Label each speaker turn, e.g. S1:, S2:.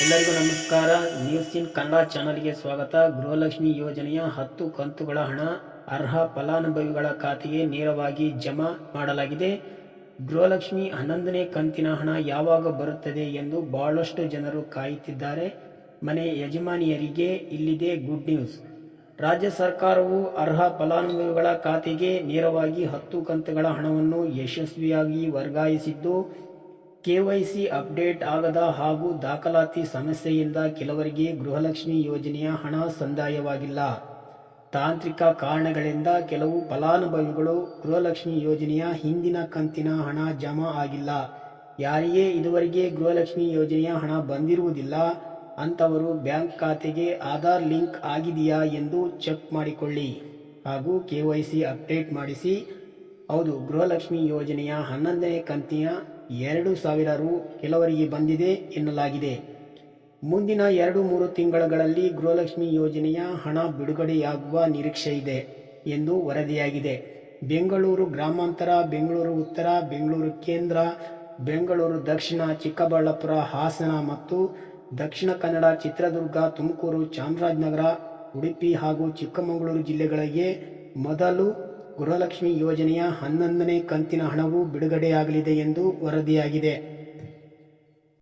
S1: ಎಲ್ಲರಿಗೂ ನಮಸ್ಕಾರ. ನ್ಯೂಸ್ ಇನ್ ಕನ್ನಡ ಚಾನಲ್ಗೆ ಸ್ವಾಗತ. ಗೃಹಲಕ್ಷ್ಮಿ ಯೋಜನೆಯ 10 ಕಂತುಗಳ ಹಣ ಅರ್ಹ ಫಲಾನುಭವಿಗಳ ಖಾತೆಗೆ ನೇರವಾಗಿ ಜಮಾ ಮಾಡಲಾಗಿದೆ. ಗೃಹಲಕ್ಷ್ಮಿ 11ನೇ ಕಂತಿನ ಹಣ ಯಾವಾಗ ಬರುತ್ತದೆ ಎಂದು ಬಹಳಷ್ಟು ಜನರು ಕಾಯುತ್ತಿದ್ದಾರೆ. ಮನೆ ಯಜಮಾನಿಯರಿಗೆ ಇಲ್ಲಿದೆ ಗುಡ್ ನ್ಯೂಸ್. ರಾಜ್ಯ ಸರ್ಕಾರವು ಅರ್ಹ ಫಲಾನುಭವಿಗಳ ಖಾತೆಗೆ ನೇರವಾಗಿ 10 ಕಂತುಗಳ ಹಣವನ್ನು ಯಶಸ್ವಿಯಾಗಿ ವರ್ಗಾಯಿಸಿದ್ದು, ಕೆವೈಸಿ ಅಪ್ಡೇಟ್ ಆಗದ ಹಾಗೂ ದಾಖಲಾತಿ ಸಮಸ್ಯೆಯಿಂದ ಕೆಲವರಿಗೆ ಗೃಹಲಕ್ಷ್ಮಿ ಯೋಜನೆಯ ಹಣ ಸಂದಾಯವಾಗಿಲ್ಲ. ತಾಂತ್ರಿಕ ಕಾರಣಗಳಿಂದ ಕೆಲವು ಫಲಾನುಭವಿಗಳು ಗೃಹಲಕ್ಷ್ಮಿ ಯೋಜನೆಯ ಹಿಂದಿನ ಕಂತಿನ ಹಣ ಜಮಾ ಆಗಿಲ್ಲ. ಯಾರಿಗೆ ಇದುವರೆಗೆ ಗೃಹಲಕ್ಷ್ಮಿ ಯೋಜನೆಯ ಹಣ ಬಂದಿರುವುದಿಲ್ಲ ಅಂತವರು ಬ್ಯಾಂಕ್ ಖಾತೆಗೆ ಆಧಾರ್ ಲಿಂಕ್ ಆಗಿದೆಯಾ ಎಂದು ಚೆಕ್ ಮಾಡಿಕೊಳ್ಳಿ ಹಾಗೂ ಕೆವೈಸಿ ಅಪ್ಡೇಟ್ ಮಾಡಿಸಿ. ಹೌದು, ಗೃಹಲಕ್ಷ್ಮಿ ಯೋಜನೆಯ 11ನೇ ಕಂತಿನ 2,000 ರು ಕೆಲವರಿಗೆ ಬಂದಿದೆ ಎನ್ನಲಾಗಿದೆ. ಮುಂದಿನ 2-3 ತಿಂಗಳುಗಳಲ್ಲಿ ಗೃಹಲಕ್ಷ್ಮಿ ಯೋಜನೆಯ ಹಣ ಬಿಡುಗಡೆಯಾಗುವ ನಿರೀಕ್ಷೆ ಇದೆ ಎಂದು ವರದಿಯಾಗಿದೆ. ಬೆಂಗಳೂರು ಗ್ರಾಮಾಂತರ, ಬೆಂಗಳೂರು ಉತ್ತರ, ಬೆಂಗಳೂರು ಕೇಂದ್ರ, ಬೆಂಗಳೂರು ದಕ್ಷಿಣ, ಚಿಕ್ಕಬಳ್ಳಾಪುರ, ಹಾಸನ ಮತ್ತು ದಕ್ಷಿಣ ಕನ್ನಡ, ಚಿತ್ರದುರ್ಗ, ತುಮಕೂರು, ಚಾಮರಾಜನಗರ, ಉಡುಪಿ ಹಾಗೂ ಚಿಕ್ಕಮಗಳೂರು ಜಿಲ್ಲೆಗಳಿಗೆ ಮೊದಲು ಗೃಹಲಕ್ಷ್ಮಿ ಯೋಜನೆಯ 11ನೇ ಕಂತಿನ ಹಣವು ಬಿಡುಗಡೆಯಾಗಲಿದೆ ಎಂದು ವರದಿಯಾಗಿದೆ.